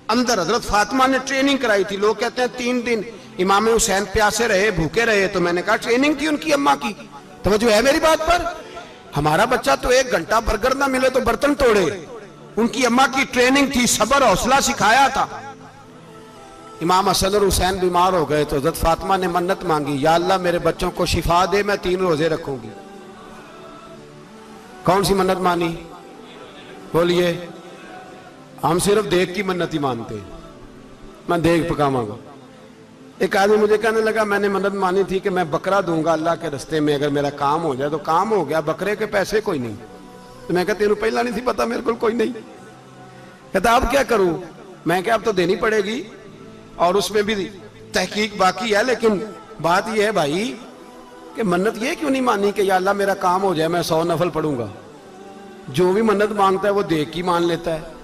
अंदर हजरत फातिमा ने ट्रेनिंग कराई थी। लोग कहते हैं 3 दिन इमाम हुसैन प्यासे रहे, भूखे रहे। तो मैंने कहा ट्रेनिंग थी उनकी अम्मा की। तवज्जो है मेरी बात पर? हमारा बच्चा तो 1 घंटा बर्गर ना मिले तो बर्तन तोड़े। उनकी अम्मा की ट्रेनिंग थी, सब्र हौसला सिखाया था। इमाम हसन और हुसैन बीमार हो गए तो हजरत फातिमा ने मन्नत मांगी, या अल्लाह मेरे बच्चों को शिफा दे, मैं 3 रोजे रखूंगी। कौन सी मन्नत मानी? बोलिए। हम सिर्फ देख की मन्नत ही मानते हैं, मैं देख पकावांगा। एक आदमी मुझे कहने लगा, मैंने मन्नत मानी थी कि मैं बकरा दूंगा अल्लाह के रास्ते में, अगर मेरा काम हो जाए। तो काम हो गया, बकरे के पैसे कोई नहीं। तो मैं कहती, पहला नहीं थी पता मेरे को कोई नहीं। कहता अब क्या करूं? मैं क्या अब तो देनी पड़ेगी, और उसमें भी तहकीक बाकी है। लेकिन बात यह है भाई कि मन्नत ये क्यों नहीं मानी कि या अल्लाह मेरा काम हो जाए, मैं 100 नफल पढ़ूंगा। जो भी मन्नत मांगता है वो देख की मान लेता है।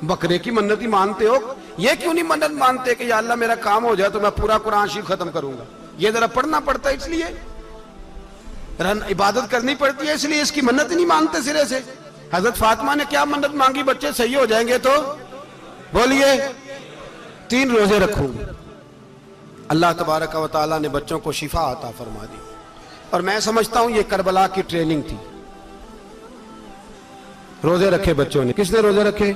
बकरे की मन्नत ही मानते हो, ये क्यों नहीं मन्नत मानते कि या अल्लाह मेरा काम हो जाए तो मैं पूरा कुरान शरीफ खत्म करूंगा। ये जरा पढ़ना पड़ता है, इसलिए इबादत करनी पड़ती है, इसलिए इसकी मन्नत ही नहीं मानते सिरे से। हजरत फातिमा ने क्या मन्नत मांगी? बच्चे सही हो जाएंगे तो बोलिए 3 रोजे रखूंगी। अल्लाह तबारक व तआला ने बच्चों को शिफा अता फरमा दी। और मैं समझता हूं ये करबला की ट्रेनिंग थी। रोजे रखे बच्चों ने। किसने रोजे रखे?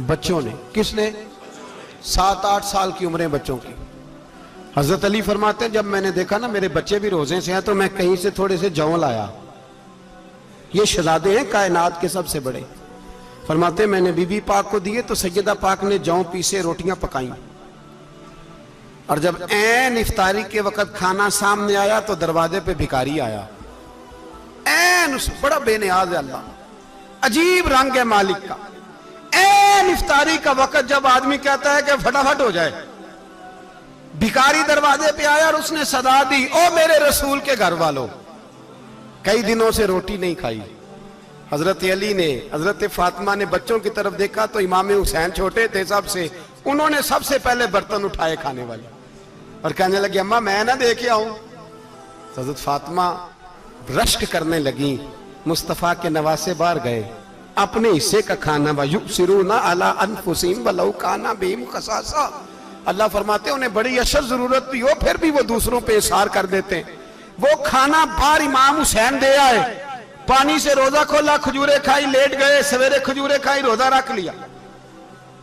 बच्चों ने। किसने? 7-8 साल की उम्रें बच्चों की। हजरत अली फरमाते हैं, जब मैंने देखा ना मेरे बच्चे भी रोजे से हैं तो मैं कहीं से थोड़े से जौ लाया। ये शहजादे हैं कायनात के सबसे बड़े। फरमाते मैंने बीबी पाक को दिए तो सैयदा पाक ने जौ पीसे रोटियां पकाई। और जब ऐन इफ्तारी के वक्त खाना सामने आया तो दरवाजे पे भिखारी आया। ऐन उस बड़ा बेनियाज है अल्लाह, अजीब रंग है मालिक का। ऐन इफ्तारी का वक्त जब आदमी कहता है कि फटाफट हो जाए, भिखारी दरवाजे पे आया और उसने सदा दी, ओ मेरे रसूल के घर वालों, कई दिनों से रोटी नहीं खाई। हजरत अली ने, हजरत फातिमा ने बच्चों की तरफ देखा तो इमाम हुसैन छोटे थे सबसे, उन्होंने सबसे पहले बर्तन उठाए खाने वाले और कहने लगे अम्मा मैं ना दे के आऊं। हजरत फातिमा रश्क करने लगी। मुस्तफा के नवासे बाहर गए, अपने हिस्से का खाना युसिरूना अला अनफुसिहिम वलौ काना बिहिम खसासा। अल्लाह फरमाते उन्हें बड़ी अशद जरूरत भी हो फिर भी वो दूसरों पे इशार कर देते हैं। वो खाना बाहर इमाम हुसैन दे आए, पानी से रोजा खोला, खजूरें खाई, लेट गए, सवेरे खजूरें खाई, रोजा रख लिया।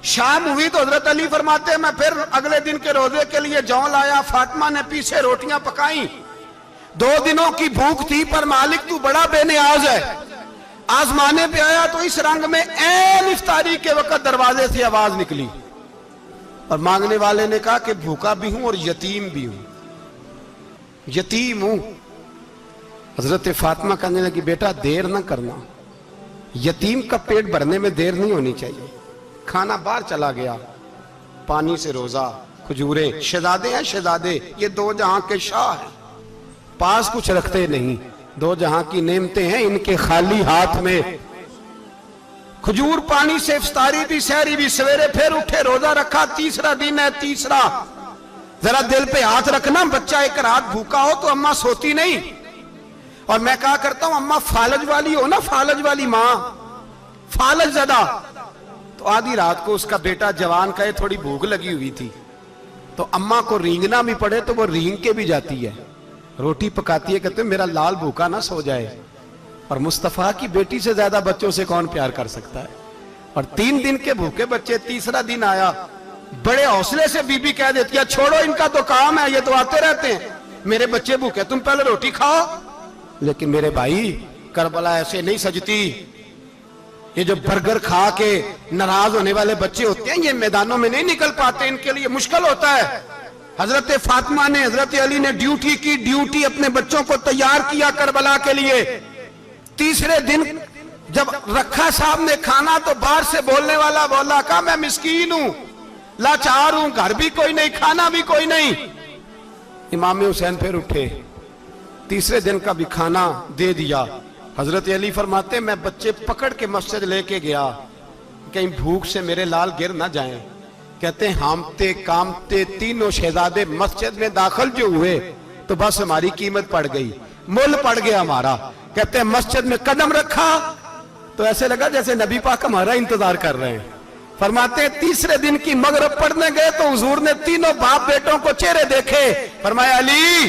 शाम हुई तो हजरत अली फरमाते हैं मैं फिर अगले दिन के रोजे के लिए जौ लाया। फातिमा ने पीछे रोटियां पकाई। 2 दिनों की भूख थी पर मालिक तू बड़ा बेनियाज है। आजमाने पे आया तो इस रंग में ऐन इफ्तारी के वक्त दरवाजे से आवाज निकली और मांगने वाले ने कहा कि भूखा भी हूं और यतीम भी हूं, यतीम हूं। हजरत फातिमा कहने लगी बेटा देर ना करना, यतीम का पेट भरने में देर नहीं होनी चाहिए। खाना बाहर चला गया, पानी से रोजा, खजूरें। शहजादे हैं शहजादे, ये 2 जहां के शाह हैं, पास कुछ रखते नहीं, 2 जहां की नेमतें हैं इनके खाली हाथ में। खजूर पानी से इफ्तारी भी सहरी भी, सवेरे फिर उठे रोजा रखा। 3रा दिन है, 3रा। जरा दिल पे हाथ रखना, बच्चा एक रात भूखा हो तो अम्मा सोती नहीं। और मैं कहा करता हूं अम्मा फालज वाली हो ना, फालज वाली मां, फालज ज्यादा। तो आधी रात को उसका बेटा जवान का थोड़ी भूख लगी हुई थी तो अम्मा को रींगना भी पड़े तो वो रींग के भी जाती है, रोटी पकाती है, कहते मेरा लाल भूखा ना सो जाए। और मुस्तफा की बेटी से ज्यादा बच्चों से कौन प्यार कर सकता है। और 3 दिन के भूखे बच्चे, 3रा दिन आया, बड़े हौसले से बीबी कह देती है छोड़ो इनका तो काम है, ये तो आते रहते हैं, मेरे बच्चे भूखे, तुम पहले रोटी खाओ। लेकिन मेरे भाई करबला ऐसे नहीं सजती। ये जो बर्गर खा के नाराज होने वाले बच्चे होते हैं ये मैदानों में नहीं निकल पाते, इनके लिए मुश्किल होता है। हजरत फातिमा ने, हजरत अली ने ड्यूटी की, ड्यूटी अपने बच्चों को तैयार किया करबला के लिए। 3रे दिन जब रखा सामने खाना तो बाहर से बोलने वाला बोला का मैं मिस्कीन हूं, लाचार हूं, घर भी कोई नहीं, खाना भी कोई नहीं। इमाम हुसैन फिर उठे, 3रे दिन का भी खाना दे दिया। हजरत अली फरमाते मैं बच्चे पकड़ के मस्जिद लेके गया, कहीं भूख से मेरे लाल गिर ना जाएं। कहते हैं हामते कामते तीनों शहजादे मस्जिद में दाखिल जो हुए तो बस हमारी कीमत पड़ गई, मुल पड़ गया हमारा। कहते हैं मस्जिद में कदम रखा तो ऐसे लगा जैसे नबी पाक हमारा इंतजार कर रहे हैं। फरमाते हैं तीसरे दिन की मगरिब पढ़ने गए तो हुजूर ने तीनों बाप बेटों को चेहरे देखे। फरमाया अली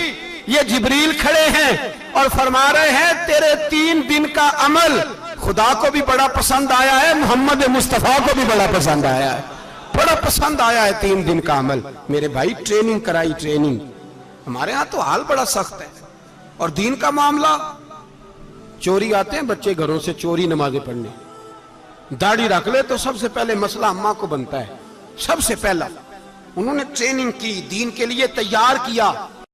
ये जिब्रील खड़े हैं और फरमा रहे हैं तेरे 3 दिन का अमल खुदा को भी बड़ा पसंद आया है, मोहम्मद मुस्तफा को भी बड़ा पसंद आया है, बड़ा पसंद आया है 3 दिन का अमल। मेरे भाई ट्रेनिंग कराई, ट्रेनिंग। हमारे यहां तो हाल बड़ा सख्त है। और दीन का मामला, चोरी आते हैं बच्चे घरों से चोरी नमाजें पढ़ने, दाढ़ी रख ले तो सबसे पहले मसला अम्मा को बनता है। सबसे पहला उन्होंने ट्रेनिंग की, दीन के लिए तैयार किया।